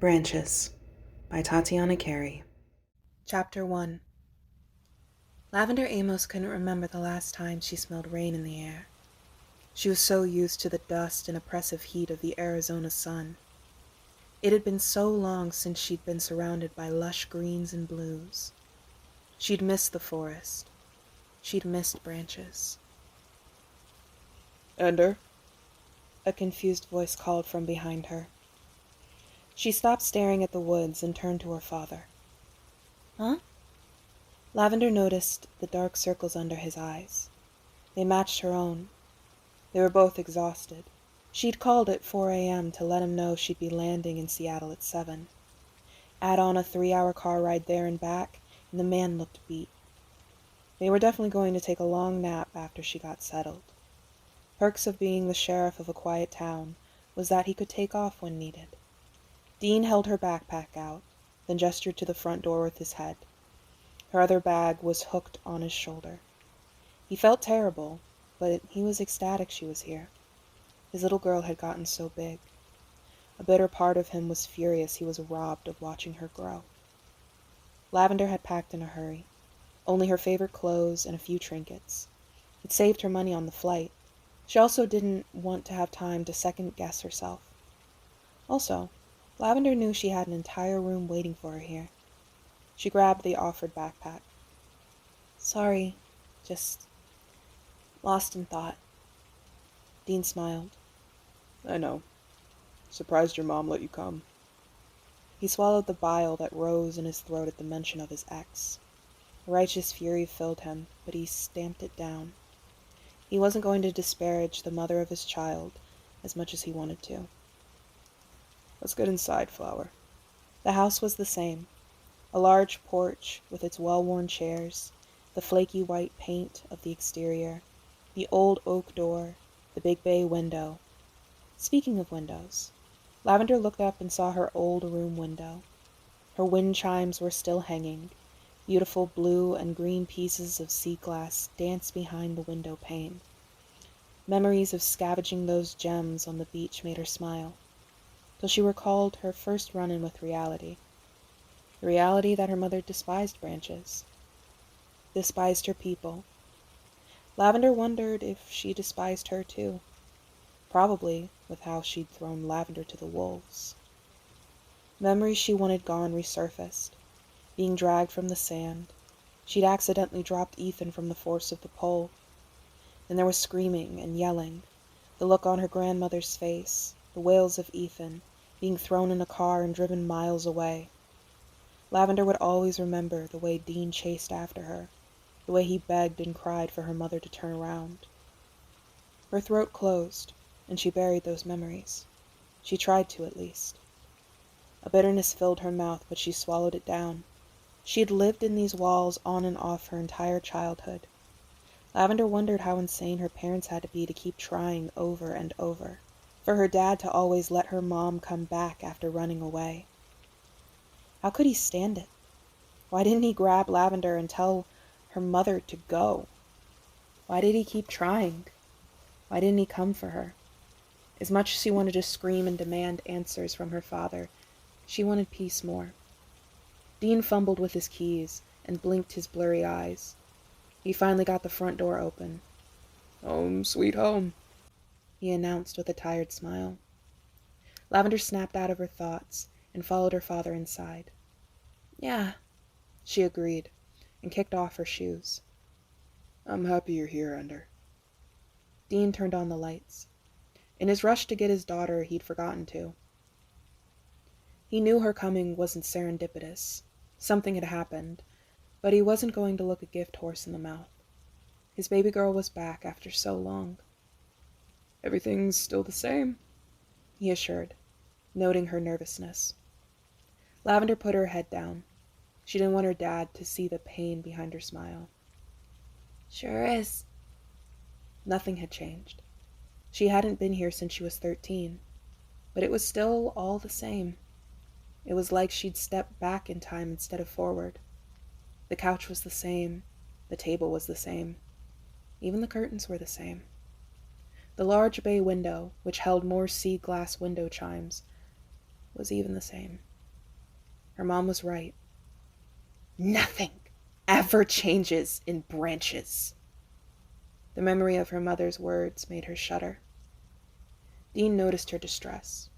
Branches by Tatiana Carey. Chapter 1. Lavender Amos couldn't remember the last time she smelled rain in the air. She was so used to the dust and oppressive heat of the Arizona sun. It had been so long since she'd been surrounded by lush greens and blues. She'd missed the forest. She'd missed Branches. "Ender?" A confused voice called from behind her. She stopped staring at the woods and turned to her father. "Huh?" Lavender noticed the dark circles under his eyes. They matched her own. They were both exhausted. She'd called at 4 a.m. to let him know she'd be landing in Seattle at 7. Add on a 3-hour car ride there and back, and the man looked beat. They were definitely going to take a long nap after she got settled. Perks of being the sheriff of a quiet town was that he could take off when needed. Dean held her backpack out, then gestured to the front door with his head. Her other bag was hooked on his shoulder. He felt terrible, but he was ecstatic she was here. His little girl had gotten so big. A bitter part of him was furious he was robbed of watching her grow. Lavender had packed in a hurry. Only her favorite clothes and a few trinkets. It saved her money on the flight. She also didn't want to have time to second-guess herself. Also, Lavender knew she had an entire room waiting for her here. She grabbed the offered backpack. "Sorry, just lost in thought." Dean smiled. "I know. Surprised your mom let you come." He swallowed the bile that rose in his throat at the mention of his ex. A righteous fury filled him, but he stamped it down. He wasn't going to disparage the mother of his child as much as he wanted to. "Let's get inside, Flower." The house was the same. A large porch with its well-worn chairs, the flaky white paint of the exterior, the old oak door, the big bay window. Speaking of windows, Lavender looked up and saw her old room window. Her wind chimes were still hanging. Beautiful blue and green pieces of sea glass danced behind the window pane. Memories of scavenging those gems on the beach made her smile, till she recalled her first run-in with reality. The reality that her mother despised Branches. Despised her people. Lavender wondered if she despised her too. Probably, with how she'd thrown Lavender to the wolves. Memories she wanted gone resurfaced. Being dragged from the sand. She'd accidentally dropped Ethan from the force of the pole. Then there was screaming and yelling, the look on her grandmother's face, the wails of Ethan, being thrown in a car and driven miles away. Lavender would always remember the way Dean chased after her, the way he begged and cried for her mother to turn around. Her throat closed, and she buried those memories. She tried to, at least. A bitterness filled her mouth, but she swallowed it down. She had lived in these walls on and off her entire childhood. Lavender wondered how insane her parents had to be to keep trying over and over, for her dad to always let her mom come back after running away. How could he stand it? Why didn't he grab Lavender and tell her mother to go? Why did he keep trying? Why didn't he come for her? As much as she wanted to scream and demand answers from her father, she wanted peace more. Dean fumbled with his keys and blinked his blurry eyes. He finally got the front door open. "Home, sweet home," he announced with a tired smile. Lavender snapped out of her thoughts and followed her father inside. "Yeah," she agreed, and kicked off her shoes. "I'm happy you're here, Ender." Dean turned on the lights. In his rush to get his daughter, he'd forgotten to. He knew her coming wasn't serendipitous. Something had happened, but he wasn't going to look a gift horse in the mouth. His baby girl was back after so long. "Everything's still the same," he assured, noting her nervousness. Lavender put her head down. She didn't want her dad to see the pain behind her smile. "Sure is." Nothing had changed. She hadn't been here since she was 13, but it was still all the same. It was like she'd stepped back in time instead of forward. The couch was the same. The table was the same. Even the curtains were the same. The large bay window, which held more sea glass window chimes, was even the same. Her mom was right. Nothing ever changes in branches. The memory of her mother's words made her shudder. Dean noticed her distress,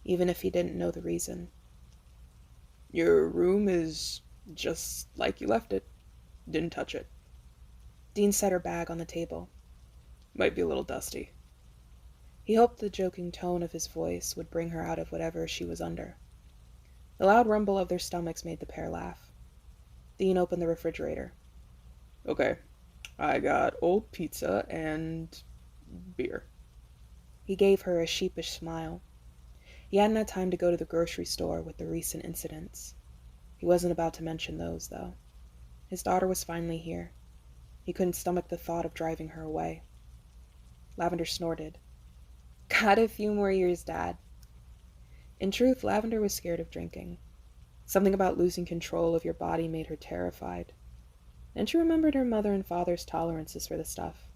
even if he didn't know the reason. Your room is just like you left it. Didn't touch it. Dean set her bag on the table. Might be a little dusty. He hoped the joking tone of his voice would bring her out of whatever she was under. The loud rumble of their stomachs made the pair laugh. Dean opened the refrigerator. Okay, I got old pizza and beer. He gave her a sheepish smile. He hadn't had time to go to the grocery store with the recent incidents. He wasn't about to mention those, though. His daughter was finally here. He couldn't stomach the thought of driving her away. Lavender snorted. Got a few more years, Dad. In truth, Lavender was scared of drinking. Something about losing control of your body made her terrified. Then she remembered her mother and father's tolerances for the stuff,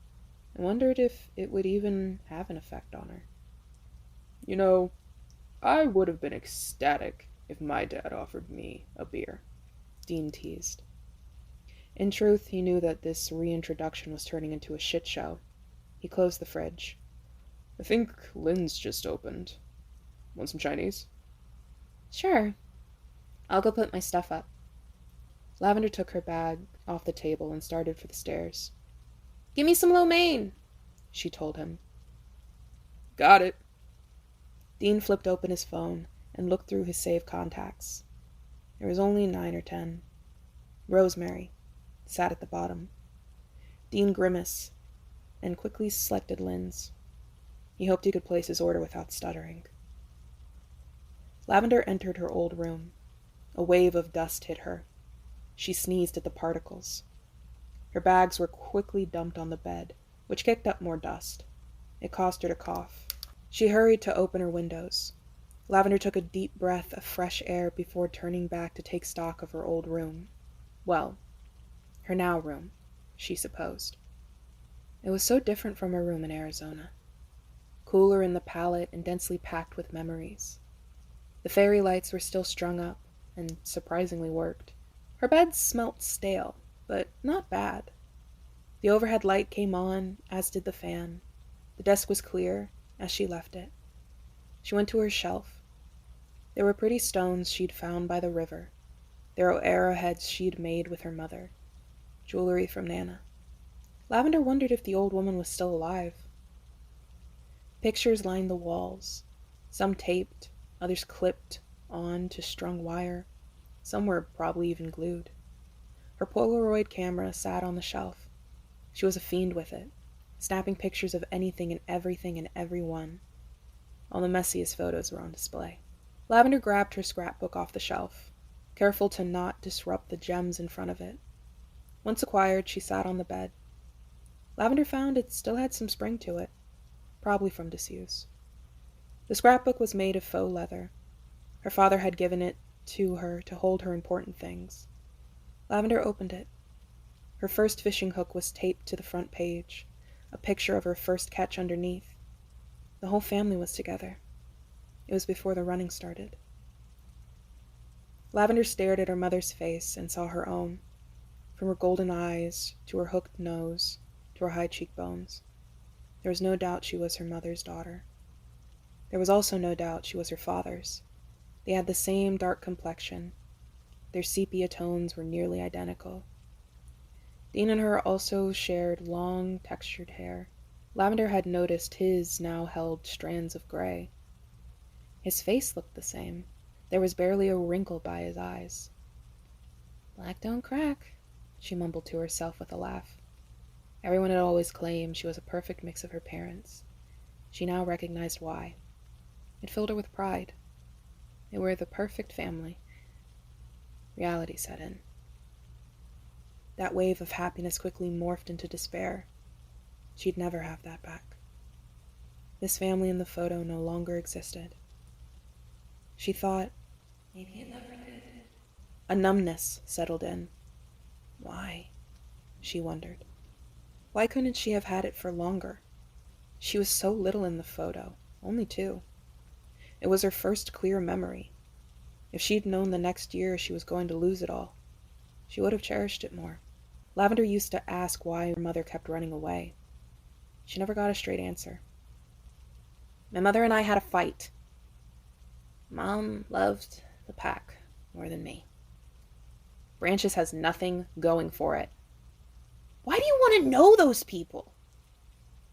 and wondered if it would even have an effect on her. You know, I would have been ecstatic if my dad offered me a beer, Dean teased. In truth, he knew that this reintroduction was turning into a shit show. He closed the fridge. I think Lynn's just opened. Want some Chinese? Sure. I'll go put my stuff up. Lavender took her bag off the table and started for the stairs. Give me some lo mein, she told him. Got it. Dean flipped open his phone and looked through his saved contacts. There was only 9 or 10. Rosemary sat at the bottom. Dean grimaced and quickly selected Lynn's. He hoped he could place his order without stuttering. Lavender entered her old room. A wave of dust hit her. She sneezed at the particles. Her bags were quickly dumped on the bed, which kicked up more dust. It caused her to cough. She hurried to open her windows. Lavender took a deep breath of fresh air before turning back to take stock of her old room. Well, her now room, she supposed. It was so different from her room in Arizona. Cooler in the palate and densely packed with memories. The fairy lights were still strung up, and surprisingly worked. Her bed smelt stale, but not bad. The overhead light came on, as did the fan. The desk was clear, as she left it. She went to her shelf. There were pretty stones she'd found by the river. There were arrowheads she'd made with her mother. Jewelry from Nana. Lavender wondered if the old woman was still alive. Pictures lined the walls, some taped, others clipped on to strung wire. Some were probably even glued. Her Polaroid camera sat on the shelf. She was a fiend with it, snapping pictures of anything and everything and everyone. All the messiest photos were on display. Lavender grabbed her scrapbook off the shelf, careful to not disrupt the gems in front of it. Once acquired, she sat on the bed. Lavender found it still had some spring to it, probably from disuse. The scrapbook was made of faux leather. Her father had given it to her to hold her important things. Lavender opened it. Her first fishing hook was taped to the front page, a picture of her first catch underneath. The whole family was together. It was before the running started. Lavender stared at her mother's face and saw her own, from her golden eyes to her hooked nose to her high cheekbones. There was no doubt she was her mother's daughter. There was also no doubt she was her father's. They had the same dark complexion. Their sepia tones were nearly identical. Dean and her also shared long, textured hair. Lavender had noticed his now held strands of gray. His face looked the same. There was barely a wrinkle by his eyes. Black don't crack, she mumbled to herself with a laugh. Everyone had always claimed she was a perfect mix of her parents. She now recognized why. It filled her with pride. They were the perfect family. Reality set in. That wave of happiness quickly morphed into despair. She'd never have that back. This family in the photo no longer existed. She thought, maybe it never did. A numbness settled in. Why? She wondered. Why couldn't she have had it for longer? She was so little in the photo, only 2. It was her first clear memory. If she'd known the next year she was going to lose it all, she would have cherished it more. Lavender used to ask why her mother kept running away. She never got a straight answer. My mother and I had a fight. Mom loved the pack more than me. Branches has nothing going for it. Why do you want to know those people?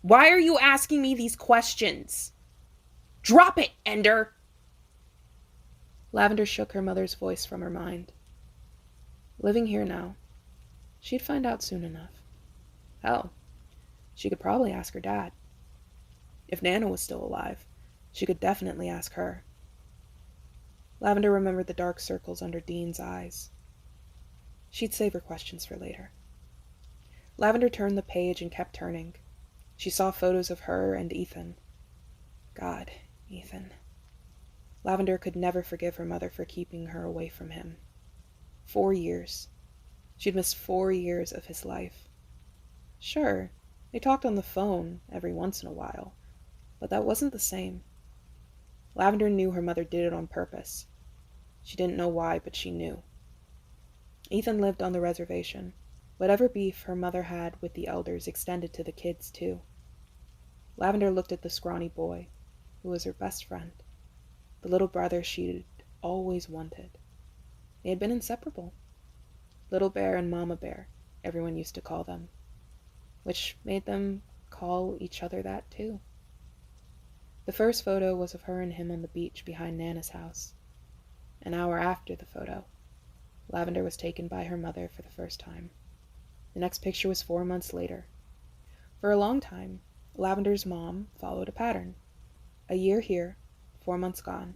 Why are you asking me these questions? Drop it, Ender! Lavender shook her mother's voice from her mind. Living here now, she'd find out soon enough. Hell, she could probably ask her dad. If Nana was still alive, she could definitely ask her. Lavender remembered the dark circles under Dean's eyes. She'd save her questions for later. Lavender turned the page and kept turning. She saw photos of her and Ethan. God, Ethan. Lavender could never forgive her mother for keeping her away from him. 4 years. She'd missed 4 years of his life. Sure, they talked on the phone every once in a while, but that wasn't the same. Lavender knew her mother did it on purpose. She didn't know why, but she knew. Ethan lived on the reservation. Whatever beef her mother had with the elders extended to the kids, too. Lavender looked at the scrawny boy, who was her best friend, the little brother she'd always wanted. They had been inseparable. Little Bear and Mama Bear, everyone used to call them, which made them call each other that, too. The first photo was of her and him on the beach behind Nana's house. An hour after the photo, Lavender was taken by her mother for the first time. The next picture was 4 months later. For a long time, Lavender's mom followed a pattern. A year here, 4 months gone.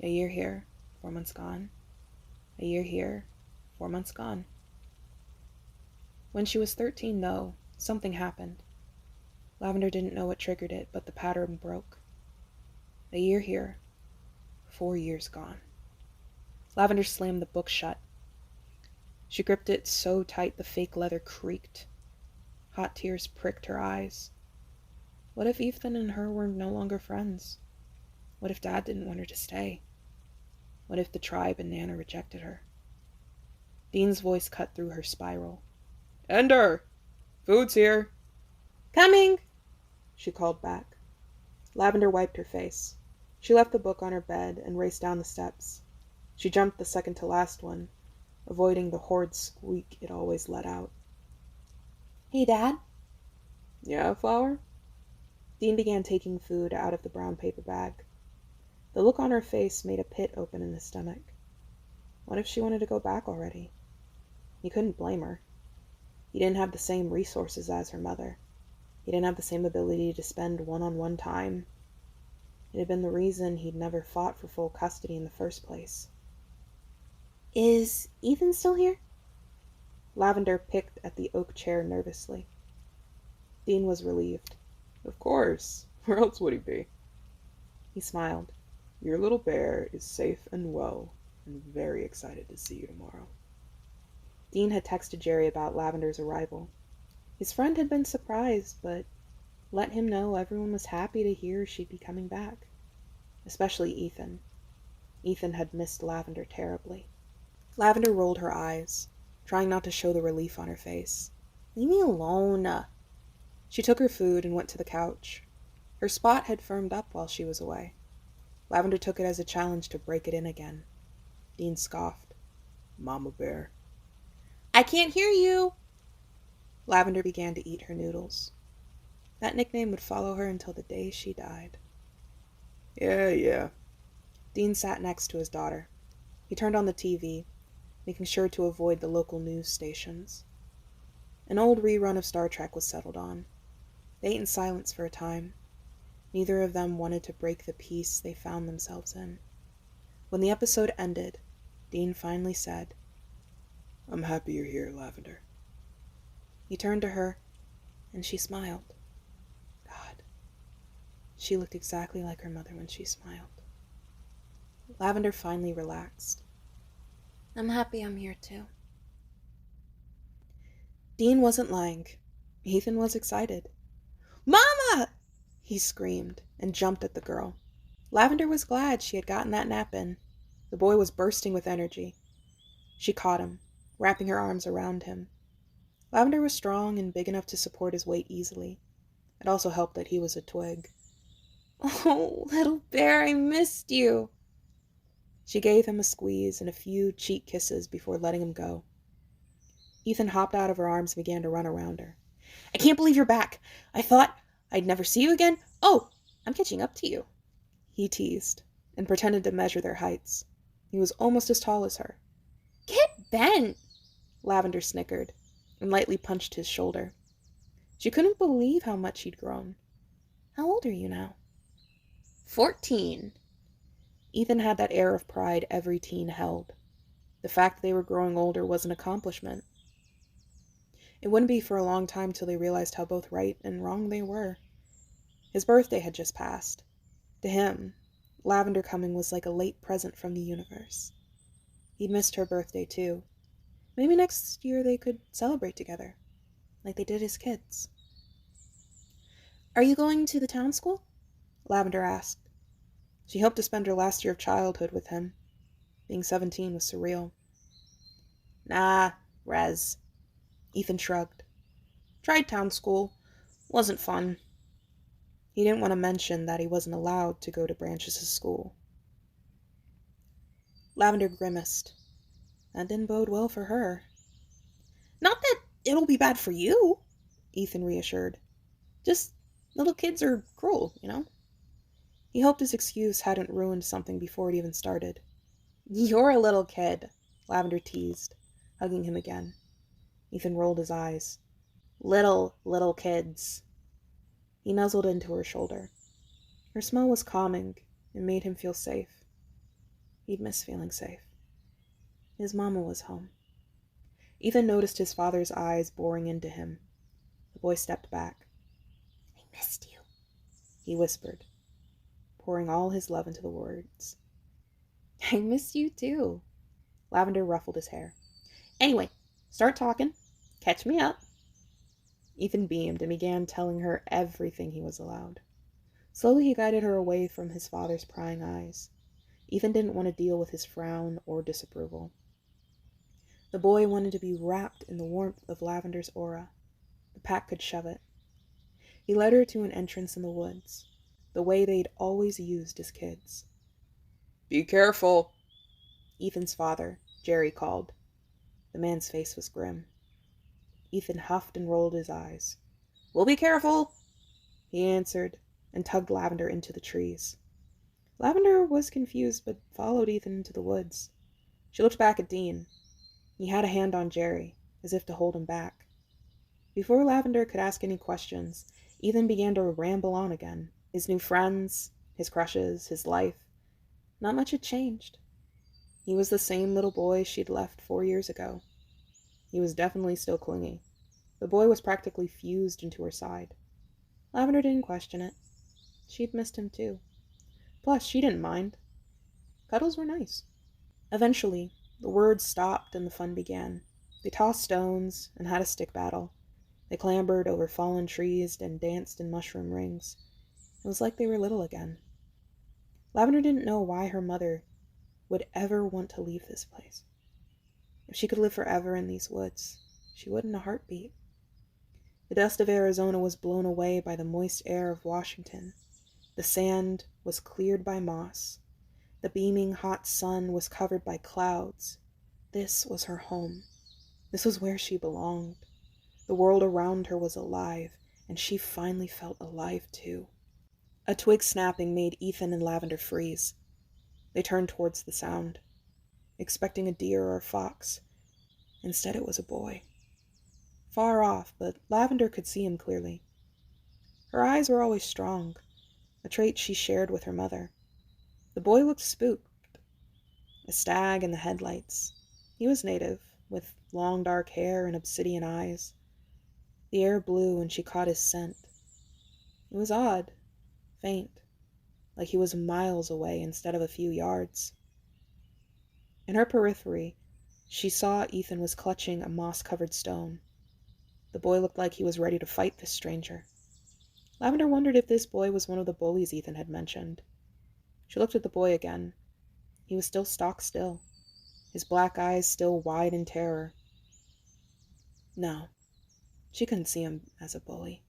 A year here, 4 months gone. A year here, 4 months gone. When she was 13, though, something happened. Lavender didn't know what triggered it, but the pattern broke. A year here, 4 years gone. Lavender slammed the book shut. She gripped it so tight the fake leather creaked. Hot tears pricked her eyes. What if Ethan and her were no longer friends? What if Dad didn't want her to stay? What if the tribe and Nana rejected her? Dean's voice cut through her spiral. Ender! Food's here! Coming! She called back. Lavender wiped her face. She left the book on her bed and raced down the steps. She jumped the second to last one, avoiding the horrid squeak it always let out. Hey, Dad? Yeah, Flower? Dean began taking food out of the brown paper bag. The look on her face made a pit open in his stomach. What if she wanted to go back already? He couldn't blame her. He didn't have the same resources as her mother. He didn't have the same ability to spend one-on-one time. It had been the reason he'd never fought for full custody in the first place. Is Ethan still here? Lavender picked at the oak chair nervously. Dean was relieved. Of course. Where else would he be? He smiled. Your little bear is safe and well, and very excited to see you tomorrow. Dean had texted Jerry about Lavender's arrival. His friend had been surprised, but let him know everyone was happy to hear she'd be coming back. Especially Ethan. Ethan had missed Lavender terribly. Lavender rolled her eyes, trying not to show the relief on her face. Leave me alone. She took her food and went to the couch. Her spot had firmed up while she was away. Lavender took it as a challenge to break it in again. Dean scoffed. Mama Bear. I can't hear you. Lavender began to eat her noodles. That nickname would follow her until the day she died. Yeah. Dean sat next to his daughter. He turned on the TV, making sure to avoid the local news stations. An old rerun of Star Trek was settled on. They ate in silence for a time. Neither of them wanted to break the peace they found themselves in. When the episode ended, Dean finally said, I'm happy you're here, Lavender. He turned to her, and she smiled. God, she looked exactly like her mother when she smiled. Lavender finally relaxed. I'm happy I'm here too. Dean wasn't lying. Ethan was excited. Mama! He screamed and jumped at the girl. Lavender was glad she had gotten that nap in. The boy was bursting with energy. She caught him, wrapping her arms around him. Lavender was strong and big enough to support his weight easily. It also helped that he was a twig. "Oh, little bear, I missed you." She gave him a squeeze and a few cheek kisses before letting him go. Ethan hopped out of her arms and began to run around her. "I can't believe you're back. I thought I'd never see you again. Oh, I'm catching up to you," he teased, and pretended to measure their heights. He was almost as tall as her. "Get bent," Lavender snickered, and lightly punched his shoulder. She couldn't believe how much he'd grown. "How old are you now?" 14. Ethan had that air of pride every teen held. The fact they were growing older was an accomplishment. It wouldn't be for a long time till they realized how both right and wrong they were. His birthday had just passed. To him, Lavender coming was like a late present from the universe. He'd missed her birthday too. Maybe next year they could celebrate together, like they did as kids. "Are you going to the town school?" Lavender asked. She hoped to spend her last year of childhood with him. Being 17 was surreal. "Nah, res." Ethan shrugged. "Tried town school. Wasn't fun." He didn't want to mention that he wasn't allowed to go to Branches' school. Lavender grimaced. That didn't bode well for her. "Not that it'll be bad for you," Ethan reassured. "Just little kids are cruel, you know?" He hoped his excuse hadn't ruined something before it even started. "You're a little kid," Lavender teased, hugging him again. Ethan rolled his eyes. Little kids." He nuzzled into her shoulder. Her smell was calming and made him feel safe. He'd miss feeling safe. His mama was home. Ethan noticed his father's eyes boring into him. The boy stepped back. "I missed you," he whispered, pouring all his love into the words. "I miss you too." Lavender ruffled his hair. "Anyway, start talking. Catch me up." Ethan beamed and began telling her everything he was allowed. Slowly he guided her away from his father's prying eyes. Ethan didn't want to deal with his frown or disapproval. The boy wanted to be wrapped in the warmth of Lavender's aura. The pack could shove it. He led her to an entrance in the woods, the way they'd always used as kids. "Be careful," Ethan's father, Jerry, called. The man's face was grim. Ethan huffed and rolled his eyes. "We'll be careful," he answered, and tugged Lavender into the trees. Lavender was confused, but followed Ethan into the woods. She looked back at Dean. He had a hand on Jerry, as if to hold him back. Before Lavender could ask any questions, Ethan began to ramble on again. His new friends, his crushes, his life. Not much had changed. He was the same little boy she'd left 4 years ago. He was definitely still clingy. The boy was practically fused into her side. Lavender didn't question it. She'd missed him too. Plus, she didn't mind. Cuddles were nice. Eventually, the words stopped and the fun began. They tossed stones and had a stick battle. They clambered over fallen trees and danced in mushroom rings. It was like they were little again. Lavender didn't know why her mother would ever want to leave this place. If she could live forever in these woods, she would in a heartbeat. The dust of Arizona was blown away by the moist air of Washington. The sand was cleared by moss. The beaming hot sun was covered by clouds. This was her home. This was where she belonged. The world around her was alive, and she finally felt alive too. A twig snapping made Ethan and Lavender freeze. They turned towards the sound, expecting a deer or a fox. Instead it was a boy. Far off, but Lavender could see him clearly. Her eyes were always strong, a trait she shared with her mother. The boy looked spooked. A stag in the headlights. He was native, with long dark hair and obsidian eyes. The air blew and she caught his scent. It was odd, faint, like he was miles away instead of a few yards. In her periphery, she saw Ethan was clutching a moss-covered stone. The boy looked like he was ready to fight this stranger. Lavender wondered if this boy was one of the bullies Ethan had mentioned. She looked at the boy again. He was still stock still, his black eyes still wide in terror. No, she couldn't see him as a bully,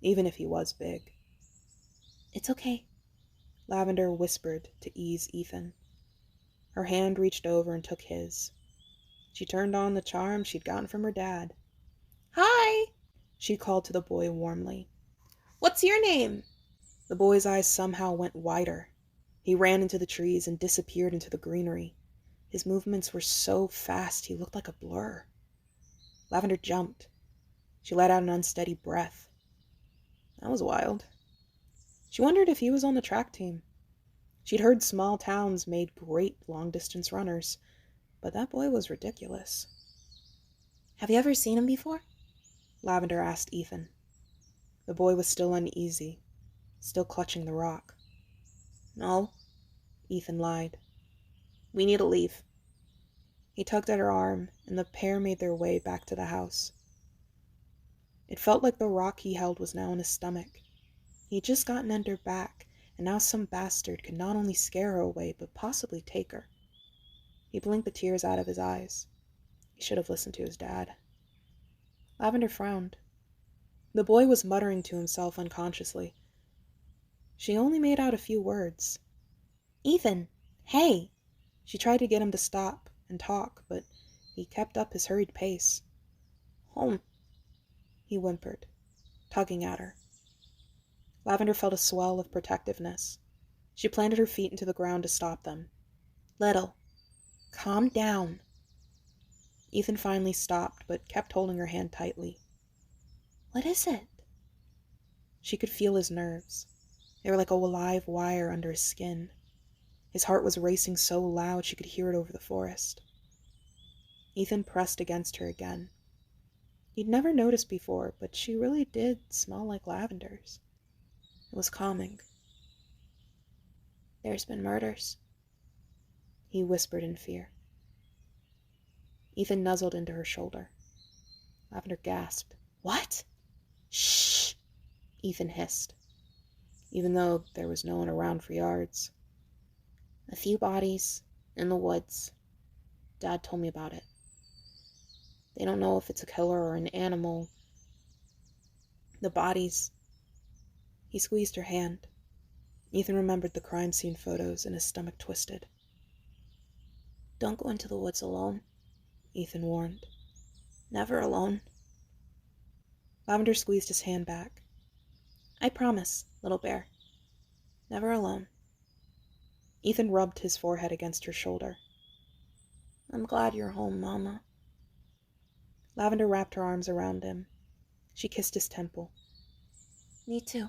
even if he was big. "It's okay," Lavender whispered to ease Ethan. Her hand reached over and took his. She turned on the charm she'd gotten from her dad. "Hi!" she called to the boy warmly. "What's your name?" The boy's eyes somehow went wider. He ran into the trees and disappeared into the greenery. His movements were so fast he looked like a blur. Lavender jumped. She let out an unsteady breath. That was wild. She wondered if he was on the track team. She'd heard small towns made great long-distance runners, but that boy was ridiculous. "Have you ever seen him before?" Lavender asked Ethan. The boy was still uneasy, still clutching the rock. "No," Ethan lied. "We need to leave." He tugged at her arm, and the pair made their way back to the house. It felt like the rock he held was now in his stomach. He'd just gotten Ender back, and now some bastard could not only scare her away, but possibly take her. He blinked the tears out of his eyes. He should have listened to his dad. Lavender frowned. The boy was muttering to himself unconsciously. She only made out a few words. "Ethan! Hey!" She tried to get him to stop and talk, but he kept up his hurried pace. "Home," he whimpered, tugging at her. Lavender felt a swell of protectiveness. She planted her feet into the ground to stop them. "Little, calm down." Ethan finally stopped, but kept holding her hand tightly. "What is it?" She could feel his nerves. They were like a live wire under his skin. His heart was racing so loud she could hear it over the forest. Ethan pressed against her again. He'd never noticed before, but she really did smell like lavenders. It was calming. "There's been murders," he whispered in fear. Ethan nuzzled into her shoulder. Lavender gasped. "What?" "Shh!" Ethan hissed, even though there was no one around for yards. "A few bodies in the woods. Dad told me about it. They don't know if it's a killer or an animal. The bodies..." He squeezed her hand. Ethan remembered the crime scene photos and his stomach twisted. "Don't go into the woods alone," Ethan warned. "Never alone." Lavender squeezed his hand back. "I promise, little bear. Never alone." Ethan rubbed his forehead against her shoulder. "I'm glad you're home, Mama." Lavender wrapped her arms around him. She kissed his temple. "Me too."